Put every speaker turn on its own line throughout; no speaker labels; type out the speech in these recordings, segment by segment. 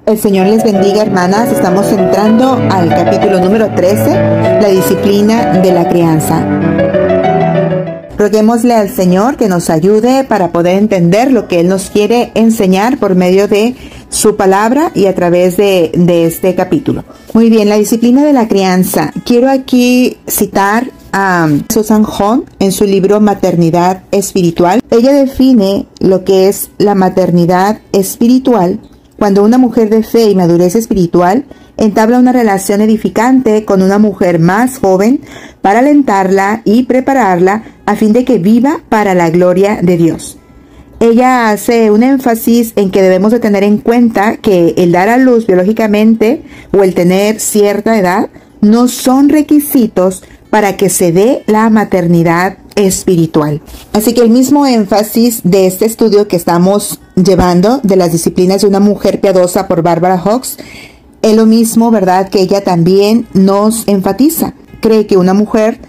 El Señor les bendiga, hermanas. Estamos entrando al capítulo número 13, la disciplina de la crianza. Roguémosle al Señor que nos ayude para poder entender lo que Él nos quiere enseñar por medio de su palabra y a través de este capítulo. Muy bien, la disciplina de la crianza. Quiero aquí citar a Susan Hahn en su libro Maternidad Espiritual. Ella define lo que es la maternidad espiritual cuando una mujer de fe y madurez espiritual entabla una relación edificante con una mujer más joven para alentarla y prepararla a fin de que viva para la gloria de Dios. Ella hace un énfasis en que debemos de tener en cuenta que el dar a luz biológicamente o el tener cierta edad no son requisitos para que se dé la maternidad espiritual. Así que el mismo énfasis de este estudio que estamos llevando de las disciplinas de una mujer piadosa por Barbara Hawkes es lo mismo, ¿verdad?, que ella también nos enfatiza. Cree que una mujer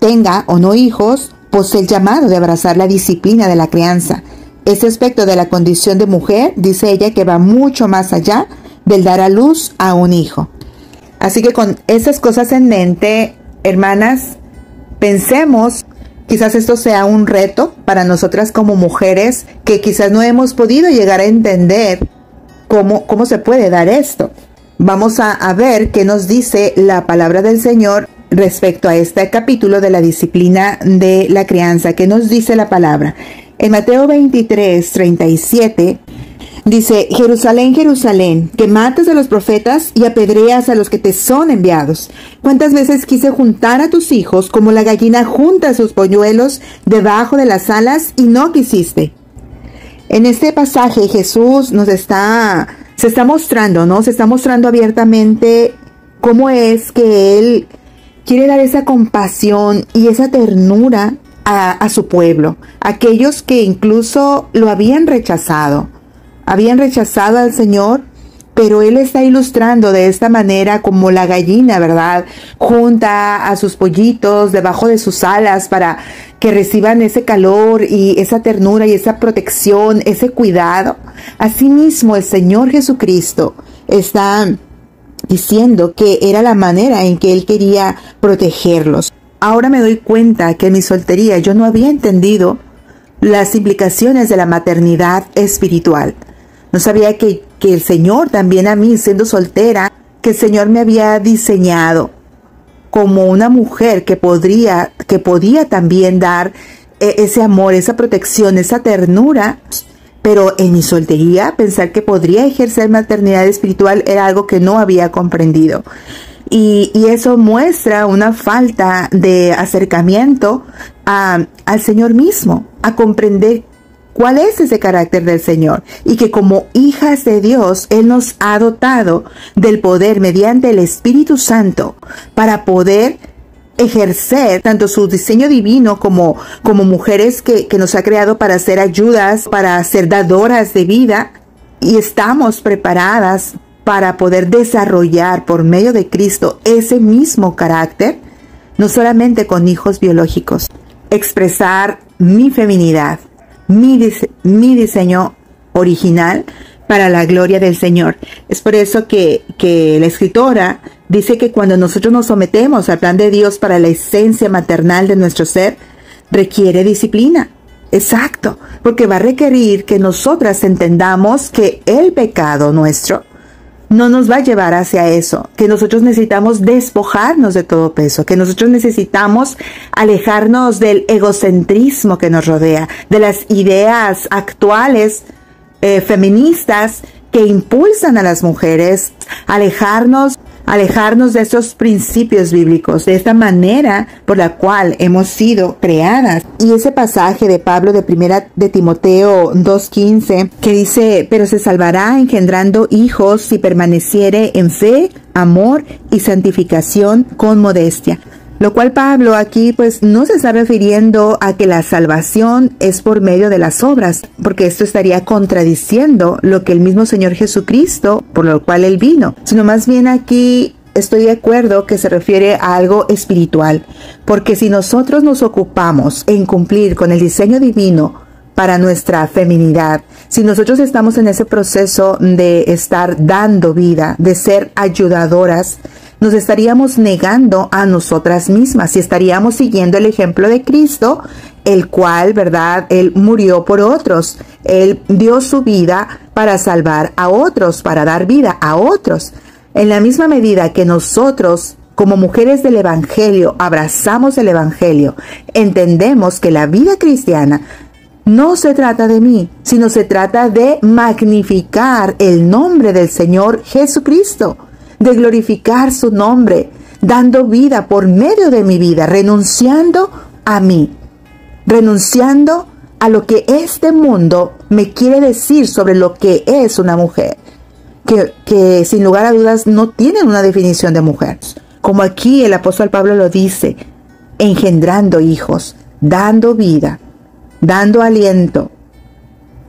tenga o no hijos posee el llamado de abrazar la disciplina de la crianza. Ese aspecto de la condición de mujer, dice ella, que va mucho más allá del dar a luz a un hijo. Así que con esas cosas en mente, hermanas, pensemos, quizás esto sea un reto para nosotras como mujeres que quizás no hemos podido llegar a entender cómo se puede dar esto. Vamos a ver qué nos dice la palabra del Señor respecto a este capítulo de la disciplina de la crianza. ¿Qué nos dice la palabra? En Mateo 23:37 dice: Jerusalén, Jerusalén, que matas a los profetas y apedreas a los que te son enviados. ¿Cuántas veces quise juntar a tus hijos como la gallina junta sus polluelos debajo de las alas y no quisiste? En este pasaje Jesús se está mostrando, ¿no? Se está mostrando abiertamente cómo es que Él quiere dar esa compasión y esa ternura a su pueblo, aquellos que incluso lo habían rechazado al Señor, pero Él está ilustrando de esta manera como la gallina, ¿verdad?, junta a sus pollitos debajo de sus alas para que reciban ese calor y esa ternura y esa protección, ese cuidado. Asimismo, el Señor Jesucristo está diciendo que era la manera en que Él quería protegerlos. Ahora me doy cuenta que en mi soltería yo no había entendido las implicaciones de la maternidad espiritual. No sabía que el Señor también a mí, siendo soltera, que el Señor me había diseñado como una mujer que podía también dar ese amor, esa protección, esa ternura. Pero en mi soltería, pensar que podría ejercer maternidad espiritual era algo que no había comprendido. Y eso muestra una falta de acercamiento al Señor mismo, a comprender cuál es ese carácter del Señor, y que como hijas de Dios, Él nos ha dotado del poder mediante el Espíritu Santo para poder ejercer tanto su diseño divino como mujeres que nos ha creado para ser ayudas, para ser dadoras de vida, y estamos preparadas para poder desarrollar por medio de Cristo ese mismo carácter, no solamente con hijos biológicos. Expresar mi feminidad, mi diseño original para la gloria del Señor. Es por eso que la escritora dice que cuando nosotros nos sometemos al plan de Dios para la esencia maternal de nuestro ser, requiere disciplina. Exacto, porque va a requerir que nosotras entendamos que el pecado nuestro no nos va a llevar hacia eso, que nosotros necesitamos despojarnos de todo peso, que nosotros necesitamos alejarnos del egocentrismo que nos rodea, de las ideas actuales feministas que impulsan a las mujeres, alejarnos de esos principios bíblicos, de esta manera por la cual hemos sido creadas. Y ese pasaje de Pablo de primera de Timoteo 2:15 que dice: pero se salvará engendrando hijos si permaneciere en fe, amor y santificación con modestia. Lo cual Pablo aquí pues no se está refiriendo a que la salvación es por medio de las obras, porque esto estaría contradiciendo lo que el mismo Señor Jesucristo, por lo cual Él vino, sino más bien aquí estoy de acuerdo que se refiere a algo espiritual, porque si nosotros nos ocupamos en cumplir con el diseño divino para nuestra feminidad. Si nosotros estamos en ese proceso de estar dando vida, de ser ayudadoras, nos estaríamos negando a nosotras mismas y estaríamos siguiendo el ejemplo de Cristo, el cual, ¿verdad? Él murió por otros. Él dio su vida para salvar a otros, para dar vida a otros. En la misma medida que nosotros, como mujeres del Evangelio, abrazamos el Evangelio, entendemos que la vida cristiana no se trata de mí, sino se trata de magnificar el nombre del Señor Jesucristo, de glorificar su nombre, dando vida por medio de mi vida, renunciando a mí, renunciando a lo que este mundo me quiere decir sobre lo que es una mujer, que sin lugar a dudas no tienen una definición de mujer. Como aquí el apóstol Pablo lo dice, engendrando hijos, dando vida, dando aliento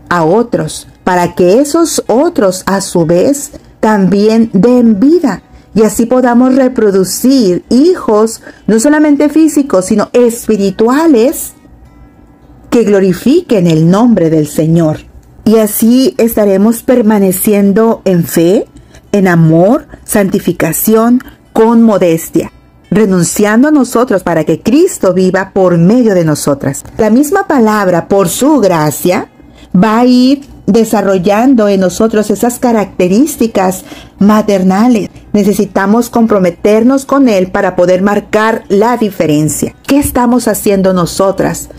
a otros, para que esos otros a su vez también den vida y así podamos reproducir hijos no solamente físicos, sino espirituales que glorifiquen el nombre del Señor. Y así estaremos permaneciendo en fe, en amor, santificación, con modestia, renunciando a nosotros para que Cristo viva por medio de nosotras. La misma palabra, por su gracia, va a ir desarrollando en nosotros esas características maternales. Necesitamos comprometernos con Él para poder marcar la diferencia. ¿Qué estamos haciendo nosotras?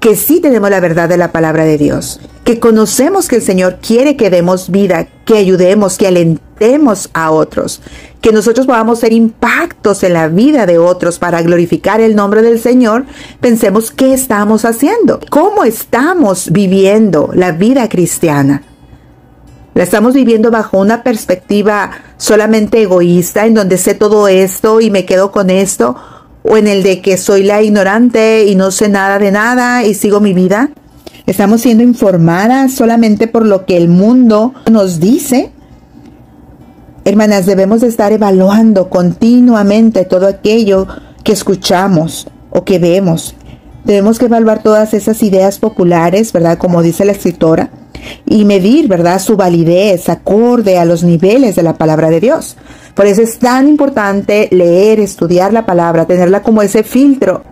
Que sí tenemos la verdad de la palabra de Dios, que conocemos que el Señor quiere que demos vida, que ayudemos, que alentemos a otros, que nosotros podamos ser impactos en la vida de otros para glorificar el nombre del Señor. Pensemos qué estamos haciendo, cómo estamos viviendo la vida cristiana. ¿La estamos viviendo bajo una perspectiva solamente egoísta, en donde sé todo esto y me quedo con esto? ¿O en el de que soy la ignorante y no sé nada de nada y sigo mi vida? ¿Estamos siendo informadas solamente por lo que el mundo nos dice? Hermanas, debemos de estar evaluando continuamente todo aquello que escuchamos o que vemos. Debemos que evaluar todas esas ideas populares, ¿verdad? Como dice la escritora, y medir, ¿verdad?, su validez acorde a los niveles de la palabra de Dios. Por eso es tan importante leer, estudiar la palabra, tenerla como ese filtro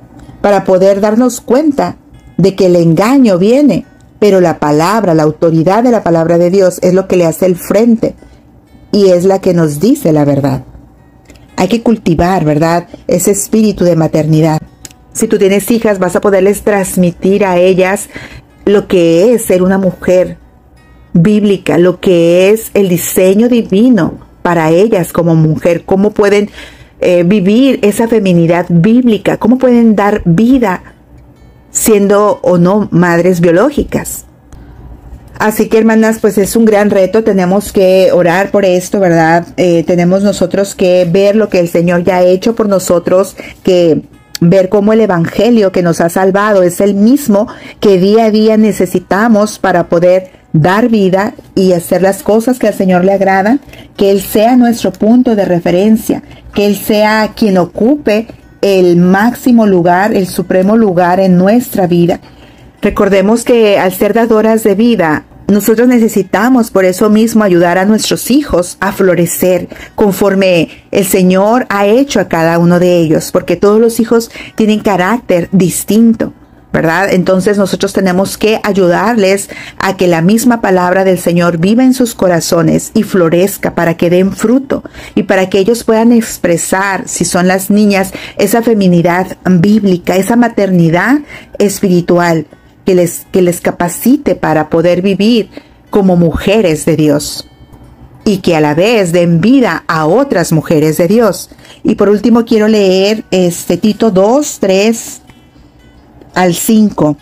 para poder darnos cuenta de que el engaño viene, pero la palabra, la autoridad de la palabra de Dios es lo que le hace el frente y es la que nos dice la verdad. Hay que cultivar, ¿verdad?, ese espíritu de maternidad. Si tú tienes hijas, vas a poderles transmitir a ellas lo que es ser una mujer bíblica, lo que es el diseño divino para ellas como mujer, cómo pueden vivir esa feminidad bíblica, cómo pueden dar vida siendo o no madres biológicas. Así que, hermanas, pues es un gran reto, tenemos que orar por esto, ¿verdad? Tenemos nosotros que ver lo que el Señor ya ha hecho por nosotros, que ver cómo el Evangelio que nos ha salvado es el mismo que día a día necesitamos para poder dar vida y hacer las cosas que al Señor le agradan, que Él sea nuestro punto de referencia, que Él sea quien ocupe el máximo lugar, el supremo lugar en nuestra vida. Recordemos que al ser dadoras de vida, nosotros necesitamos por eso mismo ayudar a nuestros hijos a florecer conforme el Señor ha hecho a cada uno de ellos, porque todos los hijos tienen carácter distinto, ¿verdad? Entonces nosotros tenemos que ayudarles a que la misma palabra del Señor viva en sus corazones y florezca para que den fruto y para que ellos puedan expresar, si son las niñas, esa feminidad bíblica, esa maternidad espiritual que les capacite para poder vivir como mujeres de Dios y que a la vez den vida a otras mujeres de Dios. Y por último quiero leer Tito 2, 3 al 5.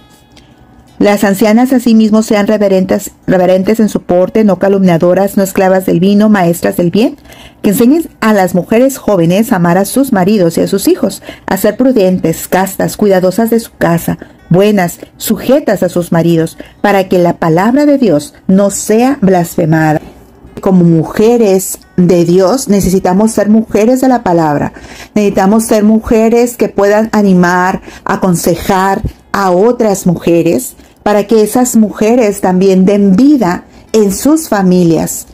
Las ancianas asimismo sean reverentes en su porte, no calumniadoras, no esclavas del vino, maestras del bien, que enseñen a las mujeres jóvenes a amar a sus maridos y a sus hijos, a ser prudentes, castas, cuidadosas de su casa, buenas, sujetas a sus maridos, para que la palabra de Dios no sea blasfemada. Como mujeres de Dios necesitamos ser mujeres de la palabra, necesitamos ser mujeres que puedan animar, aconsejar a otras mujeres para que esas mujeres también den vida en sus familias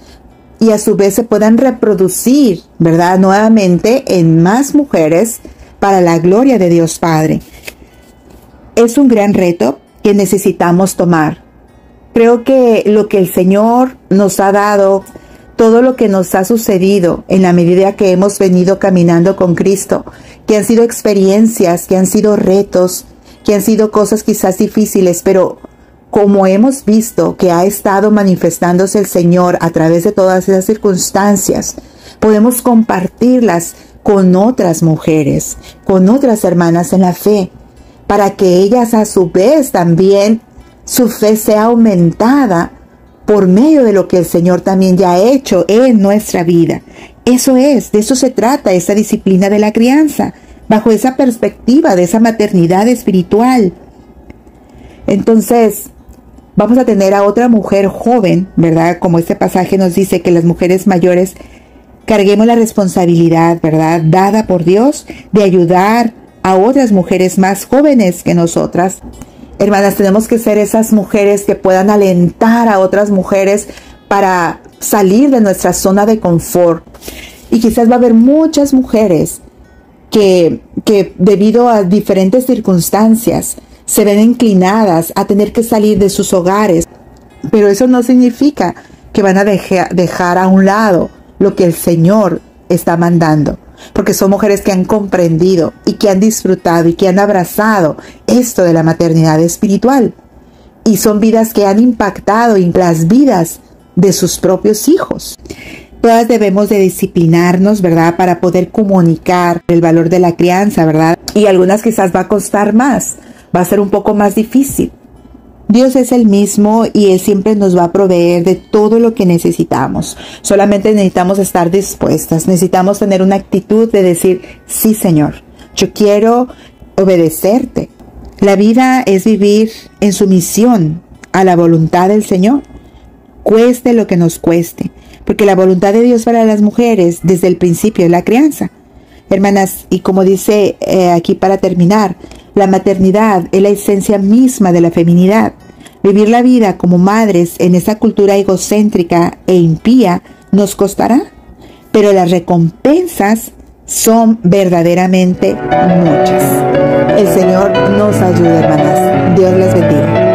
y a su vez se puedan reproducir, ¿verdad?, nuevamente en más mujeres para la gloria de Dios Padre. Es un gran reto que necesitamos tomar. Creo que lo que el Señor nos ha dado, todo lo que nos ha sucedido en la medida que hemos venido caminando con Cristo, que han sido experiencias, que han sido retos, que han sido cosas quizás difíciles, pero como hemos visto que ha estado manifestándose el Señor a través de todas esas circunstancias, podemos compartirlas con otras mujeres, con otras hermanas en la fe, para que ellas a su vez también su fe sea aumentada por medio de lo que el Señor también ya ha hecho en nuestra vida. Eso es, de eso se trata esa disciplina de la crianza, bajo esa perspectiva de esa maternidad espiritual. Entonces, vamos a tener a otra mujer joven, ¿verdad? Como este pasaje nos dice que las mujeres mayores carguemos la responsabilidad, ¿verdad?, dada por Dios de ayudar a otras mujeres más jóvenes que nosotras. Hermanas, tenemos que ser esas mujeres que puedan alentar a otras mujeres para salir de nuestra zona de confort. Y quizás va a haber muchas mujeres que debido a diferentes circunstancias se ven inclinadas a tener que salir de sus hogares. Pero eso no significa que van a dejar a un lado lo que el Señor está mandando. Porque son mujeres que han comprendido y que han disfrutado y que han abrazado esto de la maternidad espiritual. Y son vidas que han impactado en las vidas de sus propios hijos. Todas debemos de disciplinarnos, ¿verdad?, para poder comunicar el valor de la crianza, ¿verdad? Y algunas quizás va a costar más, va a ser un poco más difícil. Dios es el mismo y Él siempre nos va a proveer de todo lo que necesitamos. Solamente necesitamos estar dispuestas, necesitamos tener una actitud de decir, sí, Señor, yo quiero obedecerte. La vida es vivir en sumisión a la voluntad del Señor, cueste lo que nos cueste, porque la voluntad de Dios para las mujeres desde el principio es la crianza. Hermanas, y como dice aquí para terminar, la maternidad es la esencia misma de la feminidad. Vivir la vida como madres en esa cultura egocéntrica e impía nos costará, pero las recompensas son verdaderamente muchas. El Señor nos ayude, hermanas. Dios les bendiga.